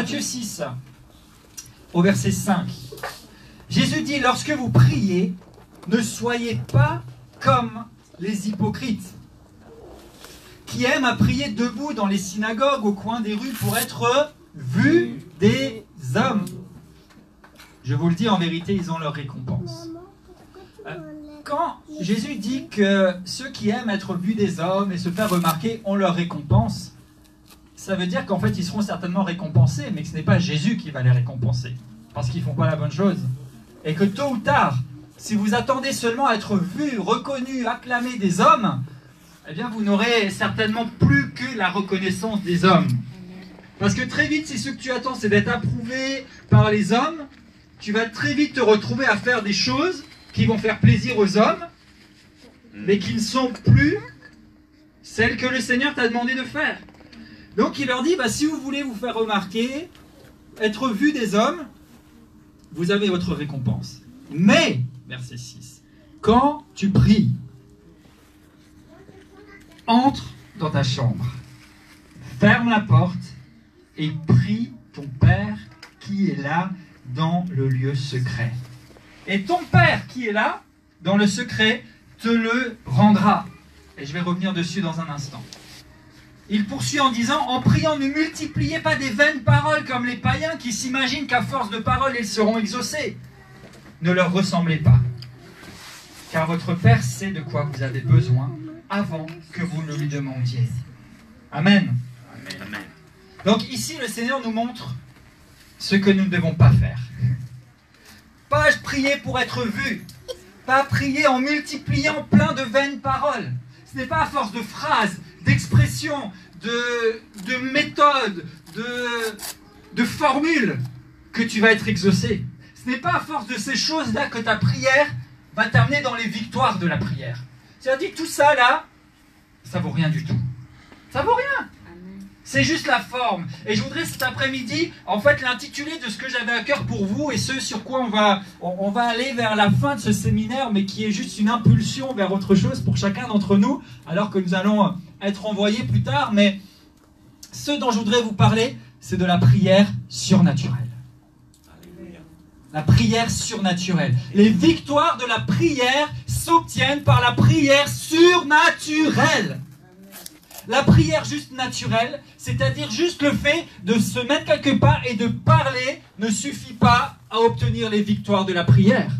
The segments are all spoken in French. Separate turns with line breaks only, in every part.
Matthieu 6, au verset 5. Jésus dit, lorsque vous priez, ne soyez pas comme les hypocrites, qui aiment à prier debout dans les synagogues, au coin des rues, pour être vus des hommes. Je vous le dis, en vérité, ils ont leur récompense. Quand Jésus dit que ceux qui aiment être vus des hommes et se faire remarquer ont leur récompense, ça veut dire qu'en fait, ils seront certainement récompensés, mais que ce n'est pas Jésus qui va les récompenser, parce qu'ils ne font pas la bonne chose. Et que tôt ou tard, si vous attendez seulement à être vus, reconnus, acclamés des hommes, eh bien, vous n'aurez certainement plus que la reconnaissance des hommes. Parce que très vite, si ce que tu attends, c'est d'être approuvé par les hommes, tu vas très vite te retrouver à faire des choses qui vont faire plaisir aux hommes, mais qui ne sont plus celles que le Seigneur t'a demandé de faire. Donc il leur dit, bah, si vous voulez vous faire remarquer, être vu des hommes, vous avez votre récompense. Mais, verset 6, quand tu pries, entre dans ta chambre, ferme la porte et prie ton Père qui est là dans le lieu secret. Et ton Père qui est là, dans le secret, te le rendra. Et je vais revenir dessus dans un instant. Il poursuit en disant, en priant, ne multipliez pas des vaines paroles comme les païens qui s'imaginent qu'à force de paroles, ils seront exaucés. Ne leur ressemblez pas. Car votre Père sait de quoi vous avez besoin avant que vous ne lui demandiez. Amen. Amen. Donc ici, le Seigneur nous montre ce que nous ne devons pas faire. Pas prier pour être vu. Pas prier en multipliant plein de vaines paroles. Ce n'est pas à force de phrases, d'expressions, de méthodes, de formules que tu vas être exaucé. Ce n'est pas à force de ces choses-là que ta prière va t'amener dans les victoires de la prière. C'est-à-dire tout ça là, ça vaut rien du tout. Ça vaut rien. C'est juste la forme. Et je voudrais cet après-midi, en fait, l'intitulé de ce que j'avais à cœur pour vous et ce sur quoi on va aller vers la fin de ce séminaire, mais qui est juste une impulsion vers autre chose pour chacun d'entre nous, alors que nous allons être envoyés plus tard. Mais ce dont je voudrais vous parler, c'est de la prière surnaturelle. La prière surnaturelle. Les victoires de la prière s'obtiennent par la prière surnaturelle. La prière juste naturelle, c'est-à-dire juste le fait de se mettre quelque part et de parler, ne suffit pas à obtenir les victoires de la prière.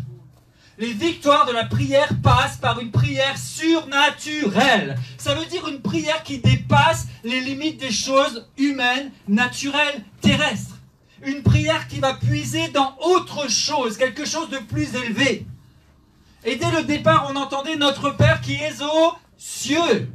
Les victoires de la prière passent par une prière surnaturelle. Ça veut dire une prière qui dépasse les limites des choses humaines, naturelles, terrestres. Une prière qui va puiser dans autre chose, quelque chose de plus élevé. Et dès le départ, on entendait notre Père qui est aux cieux.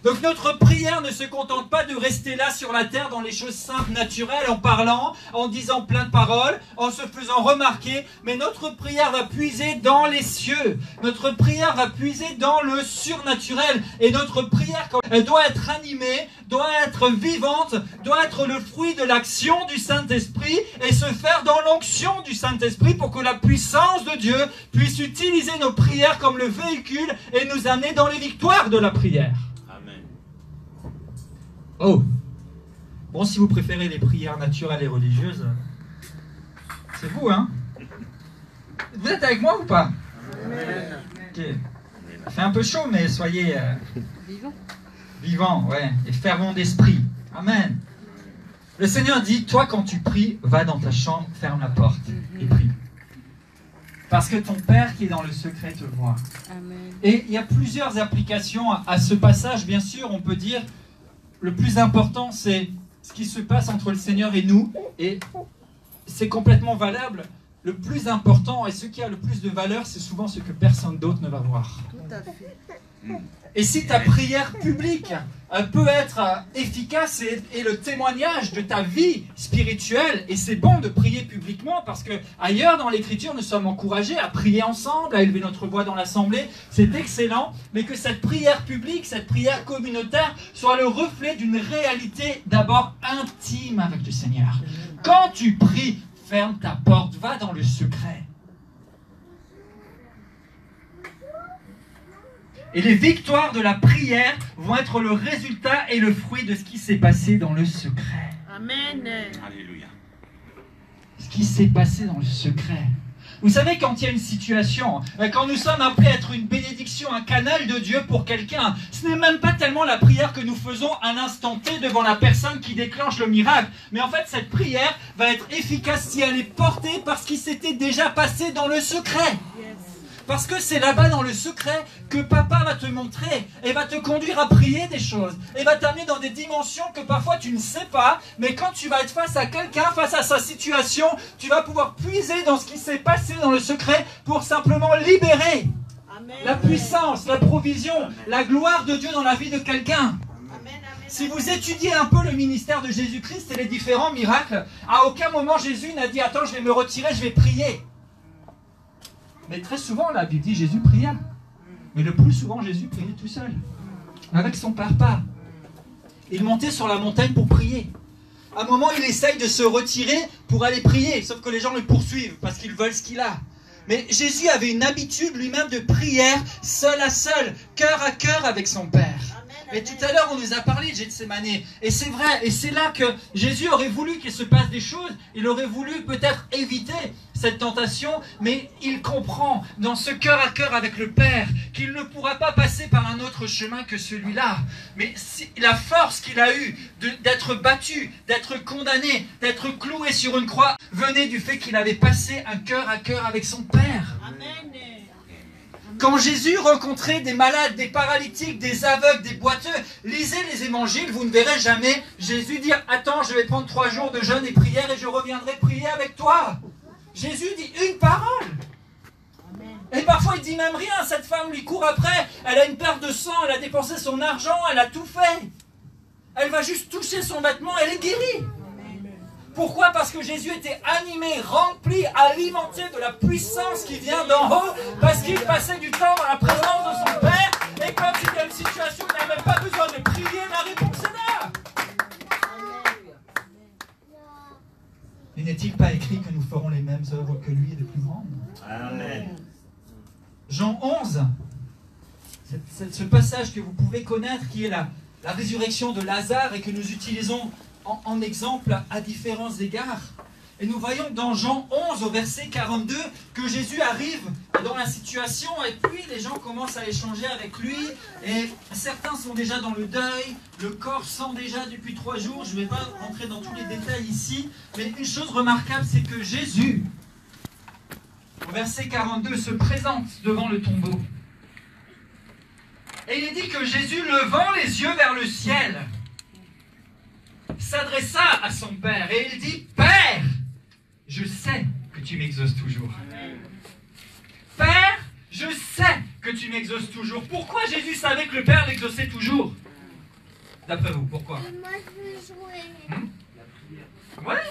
Donc notre prière ne se contente pas de rester là sur la terre dans les choses simples, naturelles, en parlant, en disant plein de paroles, en se faisant remarquer, mais notre prière va puiser dans les cieux. Notre prière va puiser dans le surnaturel. Et notre prière, elle doit être animée, doit être vivante, doit être le fruit de l'action du Saint-Esprit et se faire dans l'onction du Saint-Esprit pour que la puissance de Dieu puisse utiliser nos prières comme le véhicule et nous amener dans les victoires de la prière. Oh, bon, si vous préférez les prières naturelles et religieuses, c'est vous, hein? Vous êtes avec moi ou pas? Ok. Ça fait un peu chaud, mais soyez vivants, ouais, et fervents d'esprit. Amen. Le Seigneur dit, toi, quand tu pries, va dans ta chambre, ferme la porte et prie. Parce que ton Père qui est dans le secret te voit. Amen. Et il y a plusieurs applications à ce passage, bien sûr, on peut dire. Le plus important, c'est ce qui se passe entre le Seigneur et nous. Et c'est complètement valable. Le plus important et ce qui a le plus de valeur, c'est souvent ce que personne d'autre ne va voir. Tout à fait. Et si ta prière publique peut être efficace et le témoignage de ta vie spirituelle, et c'est bon de prier publiquement parce que ailleurs dans l'Écriture nous sommes encouragés à prier ensemble, à élever notre voix dans l'assemblée, c'est excellent, mais que cette prière publique, cette prière communautaire soit le reflet d'une réalité d'abord intime avec le Seigneur. Quand tu pries, ferme ta porte, va dans le secret. Et les victoires de la prière vont être le résultat et le fruit de ce qui s'est passé dans le secret.
Amen.
Alléluia.
Ce qui s'est passé dans le secret. Vous savez, quand il y a une situation, quand nous sommes appelés à être une bénédiction, un canal de Dieu pour quelqu'un, ce n'est même pas tellement la prière que nous faisons à l'instant T devant la personne qui déclenche le miracle. Mais en fait, cette prière va être efficace si elle est portée par ce qui s'était déjà passé dans le secret. Parce que c'est là-bas dans le secret que papa va te montrer et va te conduire à prier des choses et va t'amener dans des dimensions que parfois tu ne sais pas, mais quand tu vas être face à quelqu'un, face à sa situation, tu vas pouvoir puiser dans ce qui s'est passé dans le secret pour simplement libérer la puissance, la provision, la gloire de Dieu dans la vie de quelqu'un. Si vous étudiez un peu le ministère de Jésus-Christ et les différents miracles, à aucun moment Jésus n'a dit « Attends, je vais me retirer, je vais prier ». Mais très souvent, la Bible dit Jésus pria. Mais le plus souvent, Jésus priait tout seul, avec son papa. Il montait sur la montagne pour prier. À un moment, il essaye de se retirer pour aller prier, sauf que les gens le poursuivent parce qu'ils veulent ce qu'il a. Mais Jésus avait une habitude lui-même de prière, seul à seul, cœur à cœur avec son Père. Mais tout à l'heure, on nous a parlé de Gethsémane. Et c'est vrai, et c'est là que Jésus aurait voulu qu'il se passe des choses. Il aurait voulu peut-être éviter cette tentation, mais il comprend dans ce cœur à cœur avec le Père qu'il ne pourra pas passer par un autre chemin que celui-là. Mais la force qu'il a eue d'être battu, d'être condamné, d'être cloué sur une croix, venait du fait qu'il avait passé un cœur à cœur avec son Père. Amen. Quand Jésus rencontrait des malades, des paralytiques, des aveugles, des boiteux, lisez les évangiles, vous ne verrez jamais Jésus dire « Attends, je vais prendre 3 jours de jeûne et prière et je reviendrai prier avec toi. » Jésus dit une parole. Et parfois il dit même rien, cette femme lui court après, elle a une perte de sang, elle a dépensé son argent, elle a tout fait. Elle va juste toucher son vêtement, elle est guérie. Pourquoi? Parce que Jésus était animé, rempli, alimenté de la puissance qui vient d'en haut, parce qu'il passait du temps dans la présence de son Père, et quand il y a une situation où il n'a même pas besoin de prier, la réponse est là. Et n'est-il pas écrit que nous ferons les mêmes œuvres que lui et de plus grandes? Amen. Jean 11, ce passage que vous pouvez connaître, qui est la résurrection de Lazare et que nous utilisons en exemple à différents égards. Et nous voyons dans Jean 11 au verset 42 que Jésus arrive dans la situation et puis les gens commencent à échanger avec lui et certains sont déjà dans le deuil, le corps sent déjà depuis 3 jours, je ne vais pas rentrer dans tous les détails ici, mais une chose remarquable c'est que Jésus, au verset 42, se présente devant le tombeau. Et il est dit que Jésus, levant les yeux vers le ciel, s'adressa à son Père et il dit « Père, je sais que tu m'exauces toujours. » Père, je sais que tu m'exauces toujours. Pourquoi Jésus savait que le Père l'exauçait toujours? D'après vous, pourquoi?
Moi, je veux jouer.
Ouais.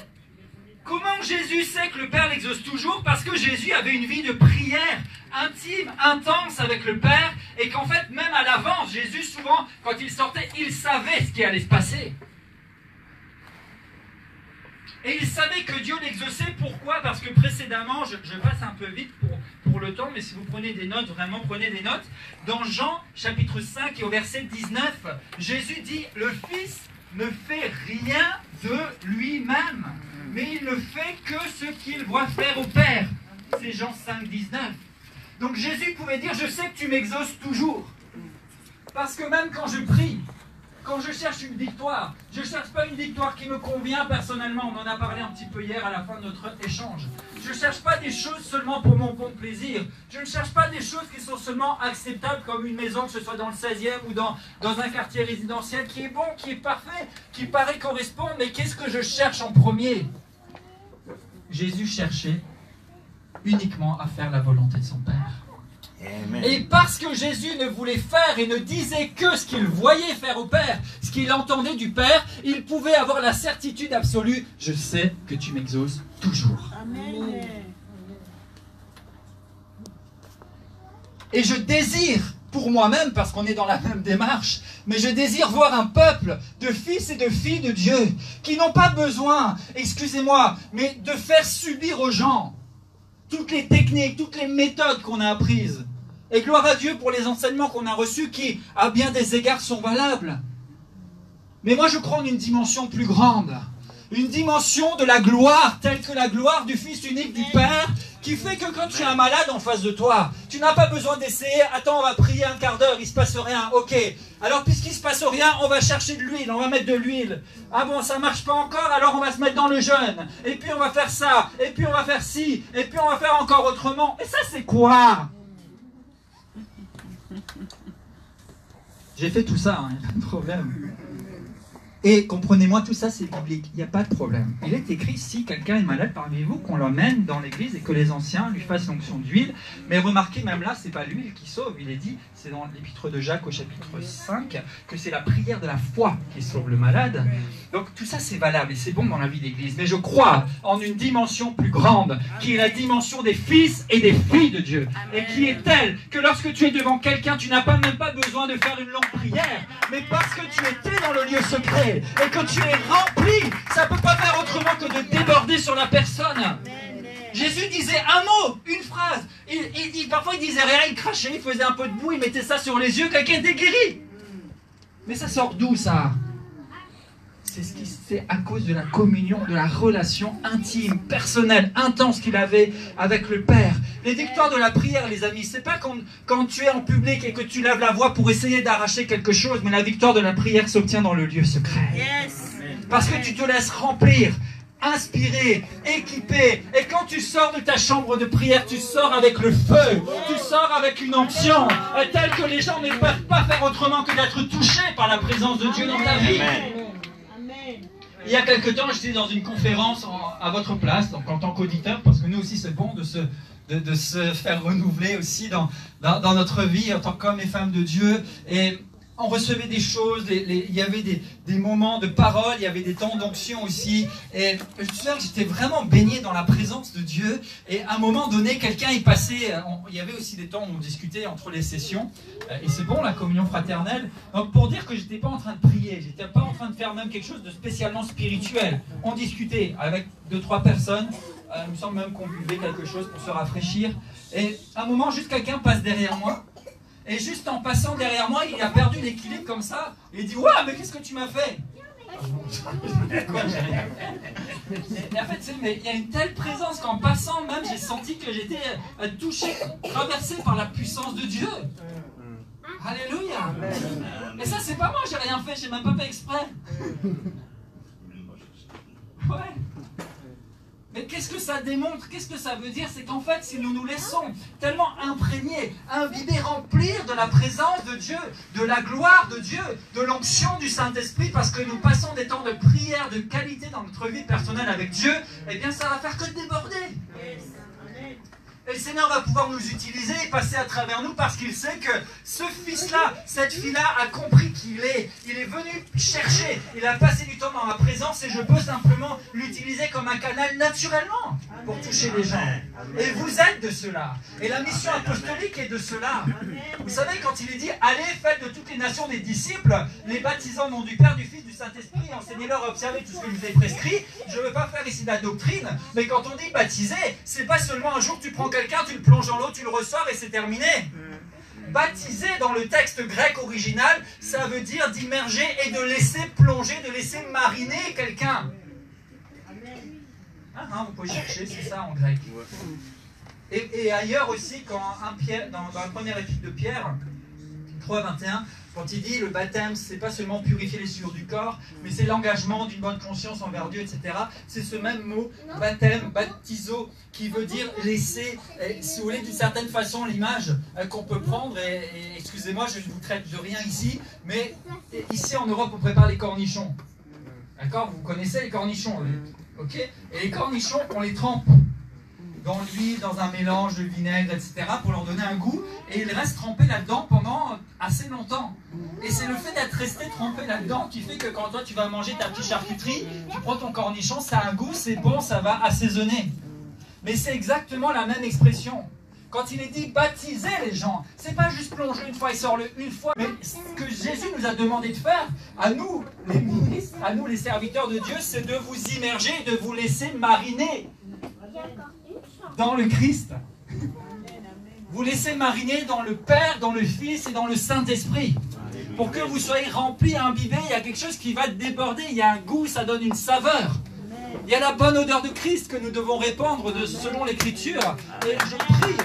Comment Jésus sait que le Père l'exauce toujours? Parce que Jésus avait une vie de prière intime, intense avec le Père et qu'en fait, même à l'avance, Jésus souvent, quand il sortait, il savait ce qui allait se passer. Et il savait que Dieu l'exauçait. Pourquoi? Parce que précédemment, je passe un peu vite pour le temps, mais si vous prenez des notes, vraiment prenez des notes. Dans Jean chapitre 5 et au verset 19, Jésus dit « Le Fils ne fait rien de lui-même, mais il ne fait que ce qu'il voit faire au Père. » C'est Jean 5, 19. Donc Jésus pouvait dire « Je sais que tu m'exauces toujours. » Parce que même quand je prie, quand je cherche une victoire, je ne cherche pas une victoire qui me convient personnellement. On en a parlé un petit peu hier à la fin de notre échange. Je ne cherche pas des choses seulement pour mon bon plaisir. Je ne cherche pas des choses qui sont seulement acceptables comme une maison, que ce soit dans le 16e ou dans un quartier résidentiel qui est bon, qui est parfait, qui paraît correspondre. Mais qu'est-ce que je cherche en premier? Jésus cherchait uniquement à faire la volonté de son Père. Amen. Et parce que Jésus ne voulait faire et ne disait que ce qu'il voyait faire au Père, ce qu'il entendait du Père, il pouvait avoir la certitude absolue, je sais que tu m'exauces toujours. Amen. Et je désire, pour moi-même, parce qu'on est dans la même démarche, mais je désire voir un peuple de fils et de filles de Dieu qui n'ont pas besoin, excusez-moi, mais de faire subir aux gens toutes les techniques, toutes les méthodes qu'on a apprises. Et gloire à Dieu pour les enseignements qu'on a reçus qui, à bien des égards, sont valables. Mais moi, je crois en une dimension plus grande. Une dimension de la gloire, telle que la gloire du Fils unique du Père, qui fait que quand tu as un malade en face de toi, tu n'as pas besoin d'essayer, attends, on va prier un quart d'heure, il se passe rien, ok. Alors puisqu'il se passe rien, on va chercher de l'huile, on va mettre de l'huile. Ah bon, ça marche pas encore, alors on va se mettre dans le jeûne. Et puis on va faire ça, et puis on va faire ci, et puis on va faire encore autrement. Et ça c'est quoi? J'ai fait tout ça, il n'y a pas de problème. Et comprenez-moi, tout ça c'est biblique, il n'y a pas de problème. Il est écrit, si quelqu'un est malade parmi vous, qu'on l'emmène dans l'église et que les anciens lui fassent l'onction d'huile. Mais remarquez, même là, c'est pas l'huile qui sauve, il est dit, c'est dans l'épître de Jacques au chapitre 5, que c'est la prière de la foi qui sauve le malade. Donc tout ça c'est valable et c'est bon dans la vie d'église. Mais je crois en une dimension plus grande, qui est la dimension des fils et des filles de Dieu. Et qui est telle que lorsque tu es devant quelqu'un, tu n'as même pas besoin de faire une longue prière, mais parce que tu étais dans le lieu secret, et que tu es rempli, ça ne peut pas faire autrement que de déborder sur la personne. Jésus disait un mot, une phrase. Parfois il disait rien, il crachait, il faisait un peu de boue, il mettait ça sur les yeux, quelqu'un était guéri. Mais ça sort d'où ça? C'est à cause de la communion, de la relation intime, personnelle, intense qu'il avait avec le Père. Les victoires de la prière, les amis, c'est pas quand tu es en public et que tu lèves la voix pour essayer d'arracher quelque chose, mais la victoire de la prière s'obtient dans le lieu secret. Yes. Parce que tu te laisses remplir, inspiré, équipé, et quand tu sors de ta chambre de prière, tu sors avec le feu, tu sors avec une onction, telle que les gens ne peuvent pas faire autrement que d'être touchés par la présence de Dieu dans ta vie. Il y a quelque temps, j'étais dans une conférence à votre place, donc en tant qu'auditeur, parce que nous aussi c'est bon de se faire renouveler aussi dans notre vie en tant qu'hommes et femmes de Dieu. Et on recevait des choses, il y avait des moments de parole, il y avait des temps d'onction aussi. Et je me souviens que j'étais vraiment baigné dans la présence de Dieu. Et à un moment donné, quelqu'un y passait, il y avait aussi des temps où on discutait entre les sessions. Et c'est bon, la communion fraternelle. Donc pour dire que je n'étais pas en train de prier, je n'étais pas en train de faire même quelque chose de spécialement spirituel. On discutait avec 2-3 personnes. Il me semble même qu'on buvait quelque chose pour se rafraîchir. Et à un moment, juste quelqu'un passe derrière moi. Et juste en passant derrière moi, il a perdu l'équilibre comme ça. Et il dit « Ouah, mais qu'est-ce que tu m'as fait ?» Et en fait, mais il y a une telle présence qu'en passant, même, j'ai senti que j'étais touché, traversé par la puissance de Dieu. Alléluia. Et ça, c'est pas moi, j'ai rien fait, j'ai même pas fait exprès. Ouais. Mais qu'est-ce que ça démontre? Qu'est-ce que ça veut dire? C'est qu'en fait, si nous nous laissons tellement imprégner, imbiber, remplir de la présence de Dieu, de la gloire de Dieu, de l'onction du Saint-Esprit, parce que nous passons des temps de prière, de qualité dans notre vie personnelle avec Dieu, eh bien ça va faire que déborder. Et le Seigneur va pouvoir nous utiliser et passer à travers nous parce qu'il sait que ce fils-là, cette fille-là a compris qui il est. Il est venu chercher, il a passé du temps dans ma présence et je peux simplement l'utiliser comme un canal naturellement pour toucher les gens. Et vous êtes de cela. Et la mission apostolique est de cela. Vous savez, quand il est dit « Allez, faites de toutes les nations des disciples, les baptisant au nom du Père, du Fils, du Saint-Esprit, enseignez-leur à observer tout ce que je vous ai prescrit. » Je ne veux pas faire ici de la doctrine, mais quand on dit « baptiser », c'est pas seulement un jour tu prends quelqu'un, tu le plonges dans l'eau, tu le ressors et c'est terminé. Baptiser dans le texte grec original, ça veut dire d'immerger et de laisser plonger, de laisser mariner quelqu'un. Vous pouvez chercher, c'est ça en grec. Et ailleurs aussi, quand dans la première épître de Pierre, 3,21, quand il dit le baptême, c'est pas seulement purifier les souillures du corps, mais c'est l'engagement d'une bonne conscience envers Dieu, etc. C'est ce même mot, baptême, baptizo, qui veut dire laisser, si vous voulez, d'une certaine façon, l'image qu'on peut prendre, et excusez-moi, je ne vous traite de rien ici, mais ici en Europe, on prépare les cornichons. D'accord? Vous connaissez les cornichons, ok? Et les cornichons, on les trempe dans l'huile, dans un mélange de vinaigre, etc., pour leur donner un goût, et ils restent trempés là-dedans pendant assez longtemps. Et c'est le fait d'être resté trempé là-dedans qui fait que quand toi tu vas manger ta petite charcuterie, tu prends ton cornichon, ça a un goût, c'est bon, ça va assaisonner. Mais c'est exactement la même expression. Quand il est dit baptiser les gens, c'est pas juste plonger une fois et sort une fois, mais ce que Jésus nous a demandé de faire, à nous les ministres, à nous les serviteurs de Dieu, c'est de vous immerger, de vous laisser mariner dans le Christ. Vous laissez mariner dans le Père, dans le Fils et dans le Saint-Esprit. Pour que vous soyez remplis, imbibés, il y a quelque chose qui va déborder, il y a un goût, ça donne une saveur. y a la bonne odeur de Christ que nous devons répandre selon l'Écriture. Et je prie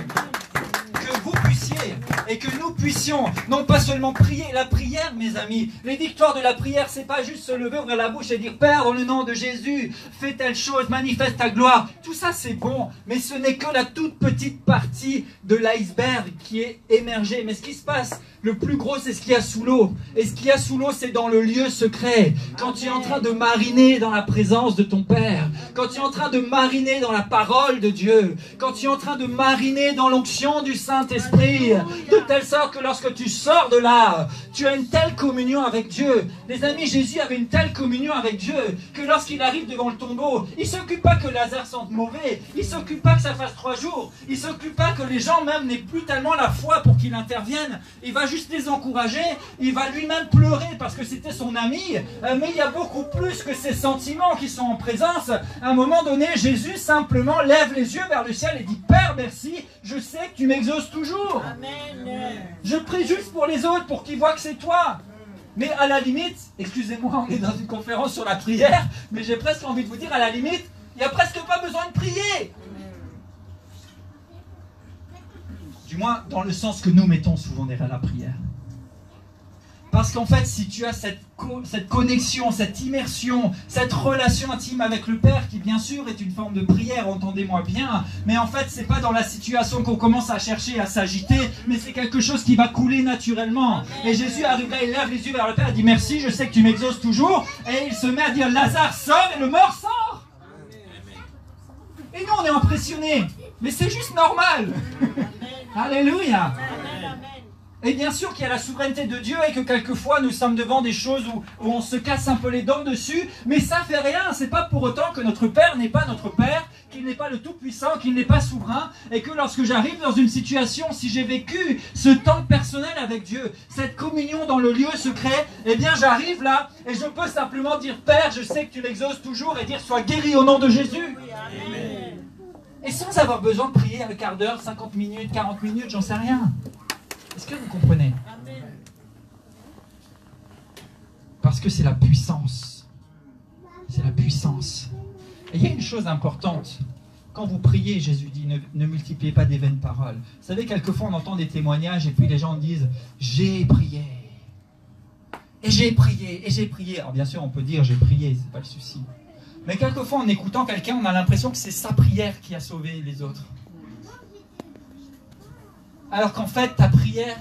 que vous puissiez et que nous puissions non pas seulement prier. La prière, mes amis, les victoires de la prière, c'est pas juste se lever, ouvrir la bouche et dire Père, dans le nom de Jésus, fais telle chose, manifeste ta gloire. Tout ça c'est bon, mais ce n'est que la toute petite partie de l'iceberg qui est émergée. Mais ce qui se passe, le plus gros, c'est ce qu'il y a sous l'eau. Et ce qu'il y a sous l'eau, c'est dans le lieu secret. Quand tu es en train de mariner dans la présence de ton Père, quand tu es en train de mariner dans la parole de Dieu, quand tu es en train de mariner dans l'onction du Saint-Esprit, de telle sorte que lorsque tu sors de là, tu as une telle communion avec Dieu. Les amis, Jésus avait une telle communion avec Dieu que lorsqu'il arrive devant le tombeau, il ne s'occupe pas que Lazare sente mauvais, il ne s'occupe pas que ça fasse 3 jours, il ne s'occupe pas que les gens même n'aient plus tellement la foi pour qu'il intervienne. Il va juste les encourager, il va lui-même pleurer parce que c'était son ami, mais il y a beaucoup plus que ces sentiments qui sont en présence. À un moment donné, Jésus simplement lève les yeux vers le ciel et dit Père, merci, je sais que tu m'exauces toujours.
Amen.
Je prie juste pour les autres, pour qu'ils voient que c'est toi. Mais à la limite, excusez-moi, on est dans une conférence sur la prière, mais j'ai presque envie de vous dire, à la limite, il n'y a presque pas besoin de prier. Du moins, dans le sens que nous mettons souvent derrière la prière. Parce qu'en fait, si tu as cette connexion, cette immersion, cette relation intime avec le Père, qui bien sûr est une forme de prière, entendez-moi bien, mais en fait, c'est pas dans la situation qu'on commence à chercher, à s'agiter, mais c'est quelque chose qui va couler naturellement. Et Jésus arrive là, il lève les yeux vers le Père, il dit merci, je sais que tu m'exauces toujours, et il se met à dire Lazare sort, et le mort sort. Et nous, on est impressionnés, mais c'est juste normal. Alléluia. Et bien sûr qu'il y a la souveraineté de Dieu et que quelquefois nous sommes devant des choses où on se casse un peu les dents dessus, mais ça fait rien, c'est pas pour autant que notre Père n'est pas notre Père, qu'il n'est pas le Tout-Puissant, qu'il n'est pas souverain, et que lorsque j'arrive dans une situation, si j'ai vécu ce temps personnel avec Dieu, cette communion dans le lieu secret, eh bien j'arrive là et je peux simplement dire Père, je sais que tu m'exauces toujours, et dire sois guéri au nom de Jésus. Amen. Et sans avoir besoin de prier un quart d'heure, 50 minutes, 40 minutes, j'en sais rien. Est-ce que vous comprenez? Parce que c'est la puissance. C'est la puissance. Et il y a une chose importante. Quand vous priez, Jésus dit, ne multipliez pas des vaines paroles. Vous savez, quelquefois on entend des témoignages et puis les gens disent « J'ai prié. Et j'ai prié. Et j'ai prié. » Alors bien sûr, on peut dire « J'ai prié », c'est pas le souci. Mais quelquefois, en écoutant quelqu'un, on a l'impression que c'est sa prière qui a sauvé les autres. Alors qu'en fait, ta prière,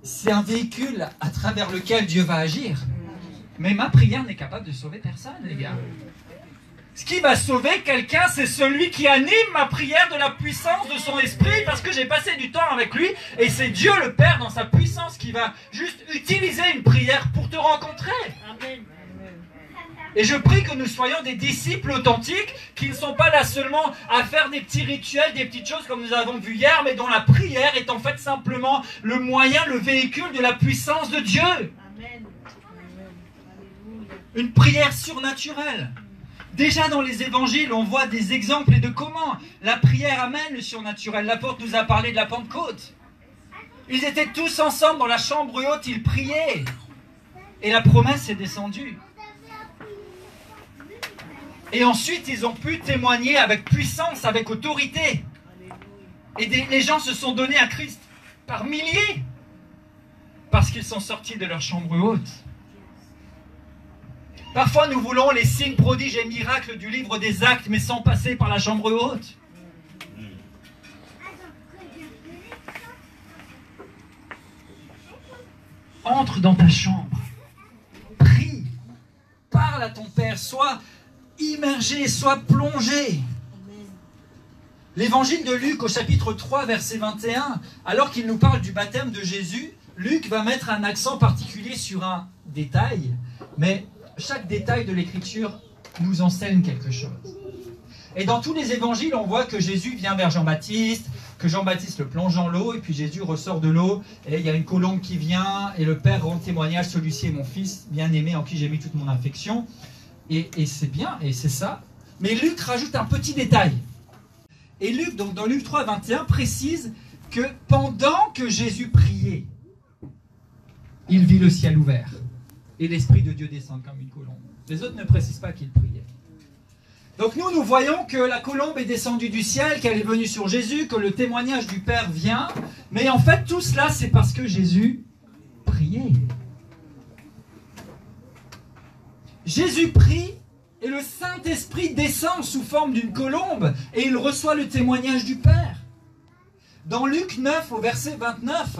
c'est un véhicule à travers lequel Dieu va agir. Mais ma prière n'est capable de sauver personne, les gars. Ce qui va sauver quelqu'un, c'est celui qui anime ma prière de la puissance de son esprit, parce que j'ai passé du temps avec lui, et c'est Dieu le Père dans sa puissance qui va juste utiliser une prière pour te rencontrer. Amen. Et je prie que nous soyons des disciples authentiques qui ne sont pas là seulement à faire des petits rituels, des petites choses comme nous avons vu hier, mais dont la prière est en fait simplement le moyen, le véhicule de la puissance de Dieu. Amen. Une prière surnaturelle. Déjà dans les évangiles, on voit des exemples de comment la prière amène le surnaturel. L'apôtre nous a parlé de la Pentecôte. Ils étaient tous ensemble dans la chambre haute, ils priaient. Et la promesse est descendue. Et ensuite, ils ont pu témoigner avec puissance, avec autorité. Et les gens se sont donnés à Christ par milliers. Parce qu'ils sont sortis de leur chambre haute. Parfois, nous voulons les signes, prodiges et miracles du livre des Actes, mais sans passer par la chambre haute. Entre dans ta chambre. Prie. Parle à ton Père. Sois immergé, sois plongé. L'évangile de Luc au chapitre 3, verset 21, alors qu'il nous parle du baptême de Jésus, Luc va mettre un accent particulier sur un détail, mais chaque détail de l'écriture nous enseigne quelque chose. Et dans tous les évangiles, on voit que Jésus vient vers Jean-Baptiste, que Jean-Baptiste le plonge dans l'eau, et puis Jésus ressort de l'eau, et il y a une colombe qui vient, et le Père rend témoignage, celui-ci est mon Fils bien-aimé en qui j'ai mis toute mon affection. Et c'est bien, et c'est ça. Mais Luc rajoute un petit détail. Et Luc, donc dans Luc 3, 21, précise que pendant que Jésus priait, il vit le ciel ouvert. Et l'Esprit de Dieu descend comme une colombe. Les autres ne précisent pas qu'il priait. Donc nous voyons que la colombe est descendue du ciel, qu'elle est venue sur Jésus, que le témoignage du Père vient. Mais en fait, tout cela, c'est parce que Jésus priait. Jésus prie et le Saint-Esprit descend sous forme d'une colombe et il reçoit le témoignage du Père. Dans Luc 9, au verset 29,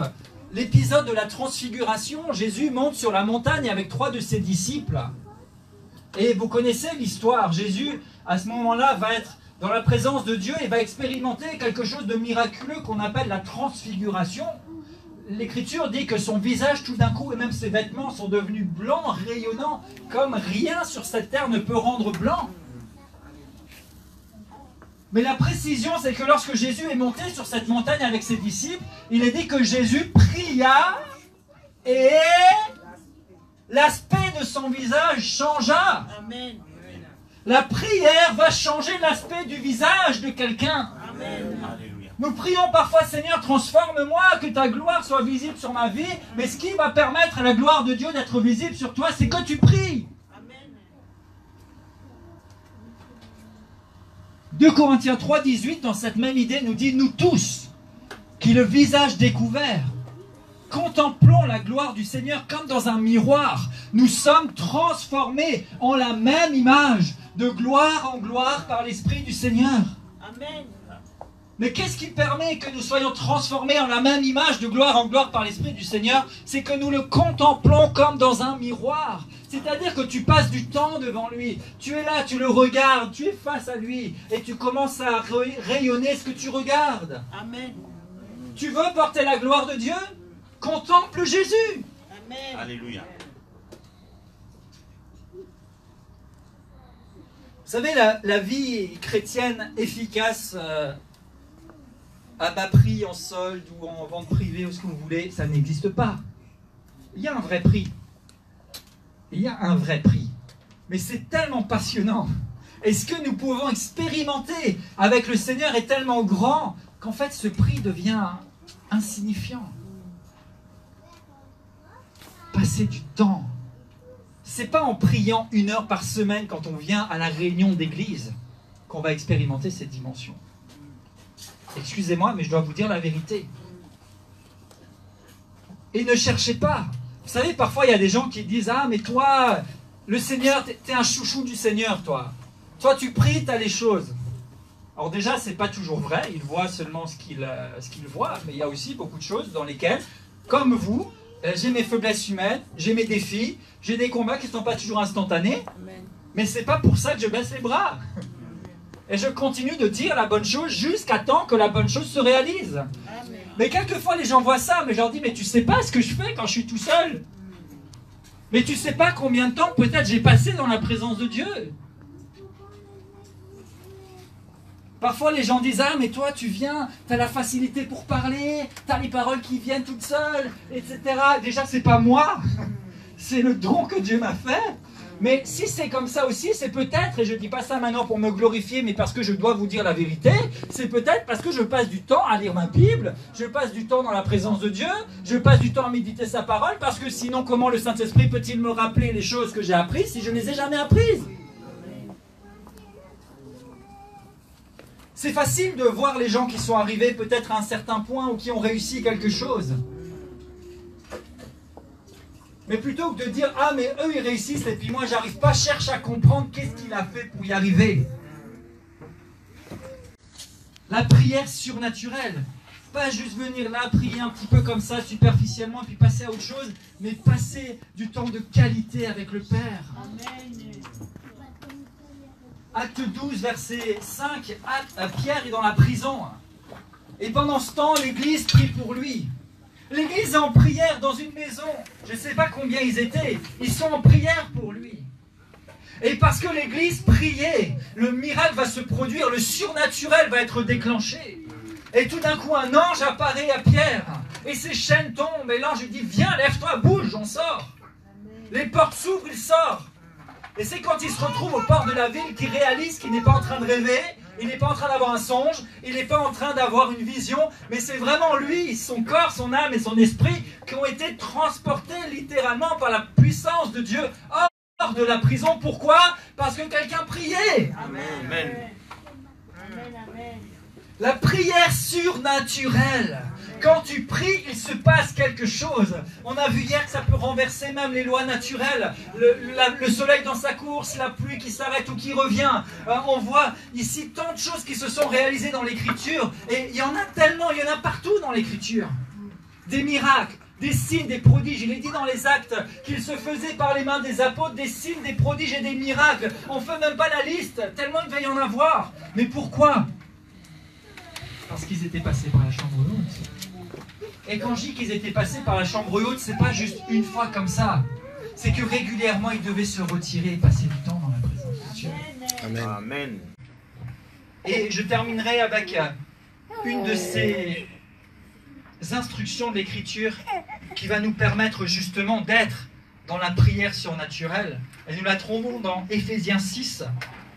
l'épisode de la transfiguration, Jésus monte sur la montagne avec 3 de ses disciples. Et vous connaissez l'histoire, Jésus, à ce moment-là, va être dans la présence de Dieu et va expérimenter quelque chose de miraculeux qu'on appelle la transfiguration. L'Écriture dit que son visage, tout d'un coup, et même ses vêtements sont devenus blancs, rayonnants, comme rien sur cette terre ne peut rendre blanc. Mais la précision, c'est que lorsque Jésus est monté sur cette montagne avec ses disciples, il est dit que Jésus pria et l'aspect de son visage changea.
Amen.
La prière va changer l'aspect du visage de quelqu'un.
Amen.
Nous prions parfois, Seigneur, transforme-moi, que ta gloire soit visible sur ma vie. Mais ce qui va permettre à la gloire de Dieu d'être visible sur toi, c'est que tu pries.
Amen.
2 Corinthiens 3, 18, dans cette même idée, nous dit, nous tous, qui le visage découvert, contemplons la gloire du Seigneur comme dans un miroir. Nous sommes transformés en la même image, de gloire en gloire par l'Esprit du Seigneur.
Amen.
Mais qu'est-ce qui permet que nous soyons transformés en la même image de gloire en gloire par l'Esprit du Seigneur? C'est que nous le contemplons comme dans un miroir. C'est-à-dire que tu passes du temps devant lui. Tu es là, tu le regardes, tu es face à lui. Et tu commences à rayonner ce que tu regardes.
Amen.
Tu veux porter la gloire de Dieu? Contemple Jésus.
Amen.
Alléluia.
Vous savez, la vie chrétienne efficace, à bas prix, en solde ou en vente privée ou ce que vous voulez, ça n'existe pas. Il y a un vrai prix. Il y a un vrai prix. Mais c'est tellement passionnant. Et ce que nous pouvons expérimenter avec le Seigneur est tellement grand qu'en fait ce prix devient insignifiant. Passer du temps. C'est pas en priant 1 heure par semaine quand on vient à la réunion d'église qu'on va expérimenter cette dimension. Excusez-moi, mais je dois vous dire la vérité. Et ne cherchez pas. Vous savez, parfois, il y a des gens qui disent « Ah, mais toi, le Seigneur, t'es un chouchou du Seigneur, toi. Toi, tu pries, t'as les choses. » Alors déjà, c'est pas toujours vrai. Il voit seulement ce qu'il voit. Mais il y a aussi beaucoup de choses dans lesquelles, comme vous, j'ai mes faiblesses humaines, j'ai mes défis, j'ai des combats qui ne sont pas toujours instantanés.
Amen.
Mais c'est pas pour ça que je baisse les bras. Et je continue de dire la bonne chose jusqu'à temps que la bonne chose se réalise.
Amen.
Mais quelquefois les gens voient ça, mais je leur dis, mais tu sais pas ce que je fais quand je suis tout seul. Mais tu sais pas combien de temps peut-être j'ai passé dans la présence de Dieu. Parfois les gens disent, ah mais toi tu viens, tu as la facilité pour parler, tu as les paroles qui viennent toutes seules, etc. Déjà c'est pas moi, c'est le don que Dieu m'a fait. Mais si c'est comme ça aussi, c'est peut-être, et je ne dis pas ça maintenant pour me glorifier, mais parce que je dois vous dire la vérité, c'est peut-être parce que je passe du temps à lire ma Bible, je passe du temps dans la présence de Dieu, je passe du temps à méditer sa parole, parce que sinon comment le Saint-Esprit peut-il me rappeler les choses que j'ai apprises si je ne les ai jamais apprises? C'est facile de voir les gens qui sont arrivés peut-être à un certain point ou qui ont réussi quelque chose. Mais plutôt que de dire « Ah, mais eux, ils réussissent et puis moi, j'arrive pas », cherche à comprendre qu'est-ce qu'il a fait pour y arriver. La prière surnaturelle. Pas juste venir là, prier un petit peu comme ça, superficiellement, et puis passer à autre chose, mais passer du temps de qualité avec le Père.
Amen.
Acte 12, verset 5, Pierre est dans la prison. Et pendant ce temps, l'Église prie pour lui. L'Église est en prière dans une maison. Je ne sais pas combien ils étaient. Ils sont en prière pour lui. Et parce que l'Église priait, le miracle va se produire, le surnaturel va être déclenché. Et tout d'un coup, un ange apparaît à Pierre. Et ses chaînes tombent. Et l'ange lui dit, viens, lève-toi, bouge, on sort. Les portes s'ouvrent, il sort. Et c'est quand il se retrouve au port de la ville qu'il réalise qu'il n'est pas en train de rêver, il n'est pas en train d'avoir un songe, il n'est pas en train d'avoir une vision, mais c'est vraiment lui, son corps, son âme et son esprit qui ont été transportés littéralement par la puissance de Dieu. hors de la prison. Pourquoi? Parce que quelqu'un priait.
Amen.
La prière surnaturelle. Quand tu pries, il se passe quelque chose. On a vu hier que ça peut renverser même les lois naturelles. Le soleil dans sa course, la pluie qui s'arrête ou qui revient. On voit ici tant de choses qui se sont réalisées dans l'Écriture. Et il y en a tellement, il y en a partout dans l'Écriture. Des miracles, des signes, des prodiges. Il est dit dans les Actes qu'il se faisait par les mains des apôtres des signes, des prodiges et des miracles. On ne fait même pas la liste, tellement il va y en avoir. Mais pourquoi? Parce qu'ils étaient passés par la chambre haute. Et quand je dis qu'ils étaient passés par la chambre haute, c'est pas juste une fois comme ça. C'est que régulièrement, ils devaient se retirer et passer du temps dans la présence de Dieu.
Amen.
Et je terminerai avec une de ces instructions de l'Écriture qui va nous permettre justement d'être dans la prière surnaturelle. Et nous la trouvons dans Éphésiens 6,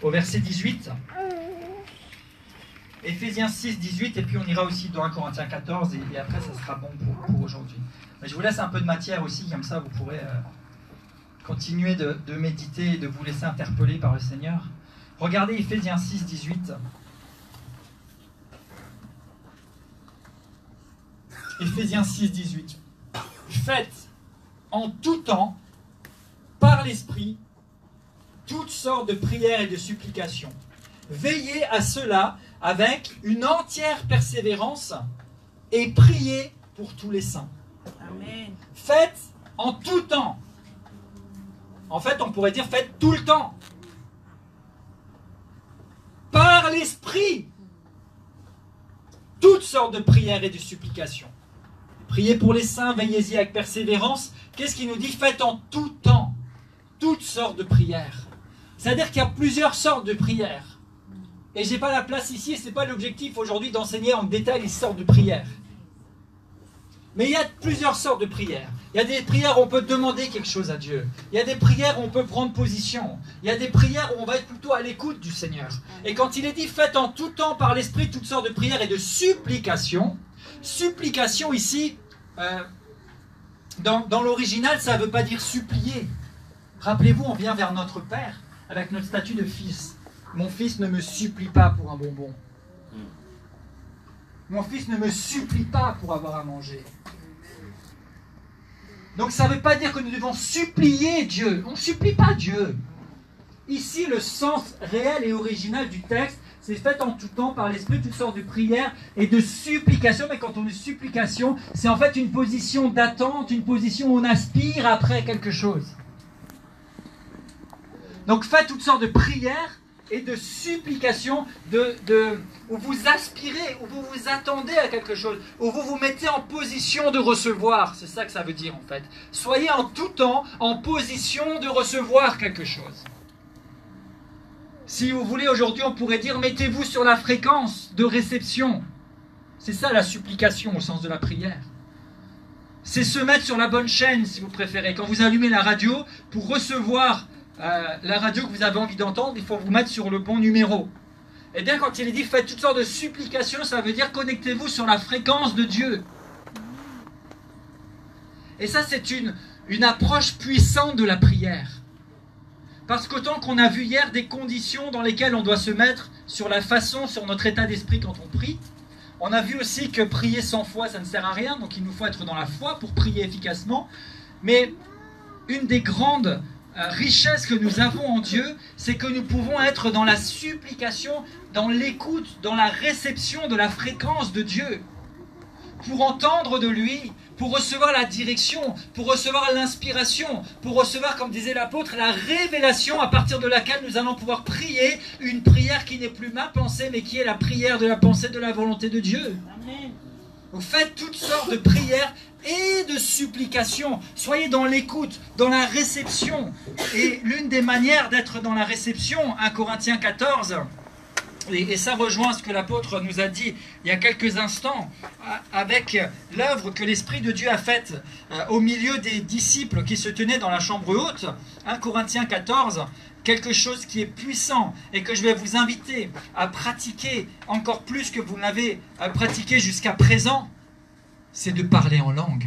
au verset 18. Éphésiens 6, 18, et puis on ira aussi dans 1 Corinthiens 14, et après ça sera bon pour aujourd'hui. Mais je vous laisse un peu de matière aussi, comme ça vous pourrez continuer de méditer et de vous laisser interpeller par le Seigneur. Regardez Éphésiens 6, 18. Éphésiens 6, 18. Faites en tout temps, par l'Esprit, toutes sortes de prières et de supplications. Veillez à cela avec une entière persévérance et priez pour tous les saints.
Amen.
Faites en tout temps. En fait, on pourrait dire faites tout le temps. Par l'Esprit, toutes sortes de prières et de supplications. Priez pour les saints, veillez-y avec persévérance. Qu'est-ce qu'il nous dit? Faites en tout temps toutes sortes de prières. C'est-à-dire qu'il y a plusieurs sortes de prières. Et je n'ai pas la place ici, et ce n'est pas l'objectif aujourd'hui d'enseigner en détail les sortes de prières. Mais il y a plusieurs sortes de prières. Il y a des prières où on peut demander quelque chose à Dieu. Il y a des prières où on peut prendre position. Il y a des prières où on va être plutôt à l'écoute du Seigneur. Et quand il est dit, faites en tout temps par l'Esprit toutes sortes de prières et de supplications. Supplication ici, dans l'original, ça ne veut pas dire supplier. Rappelez-vous, on vient vers notre Père avec notre statut de fils. Mon fils ne me supplie pas pour un bonbon. Mon fils ne me supplie pas pour avoir à manger. Donc ça ne veut pas dire que nous devons supplier Dieu. On ne supplie pas Dieu. Ici, le sens réel et original du texte, c'est fait en tout temps par l'Esprit toutes sortes de prières et de supplications. Mais quand on dit supplication, c'est en fait une position d'attente, une position où on aspire après quelque chose. Donc faites toutes sortes de prières et de supplications où vous aspirez, où vous vous attendez à quelque chose, où vous vous mettez en position de recevoir. C'est ça que ça veut dire en fait. Soyez en tout temps en position de recevoir quelque chose. Si vous voulez, aujourd'hui, on pourrait dire, mettez-vous sur la fréquence de réception. C'est ça la supplication au sens de la prière. C'est se mettre sur la bonne chaîne, si vous préférez. Quand vous allumez la radio, pour recevoir la radio que vous avez envie d'entendre, il faut vous mettre sur le bon numéro. Eh bien, quand il est dit faites toutes sortes de supplications, ça veut dire connectez-vous sur la fréquence de Dieu. Et ça, c'est une approche puissante de la prière. Parce qu'autant qu'on a vu hier des conditions dans lesquelles on doit se mettre sur la façon, sur notre état d'esprit quand on prie, on a vu aussi que prier sans foi, ça ne sert à rien, donc il nous faut être dans la foi pour prier efficacement. Mais une des grandes richesse que nous avons en Dieu, c'est que nous pouvons être dans la supplication, dans l'écoute, dans la réception de la fréquence de Dieu, pour entendre de lui, pour recevoir la direction, pour recevoir l'inspiration, pour recevoir, comme disait l'apôtre, la révélation à partir de laquelle nous allons pouvoir prier une prière qui n'est plus ma pensée, mais qui est la prière de la pensée de la volonté de Dieu.
Amen.
Vous faites toutes sortes de prières et de supplications. Soyez dans l'écoute, dans la réception. Et l'une des manières d'être dans la réception, 1 Corinthiens 14, et ça rejoint ce que l'apôtre nous a dit il y a quelques instants, avec l'œuvre que l'Esprit de Dieu a faite au milieu des disciples qui se tenaient dans la chambre haute, 1 Corinthiens 14, quelque chose qui est puissant et que je vais vous inviter à pratiquer encore plus que vous n'avez pratiqué jusqu'à présent, c'est de parler en langue.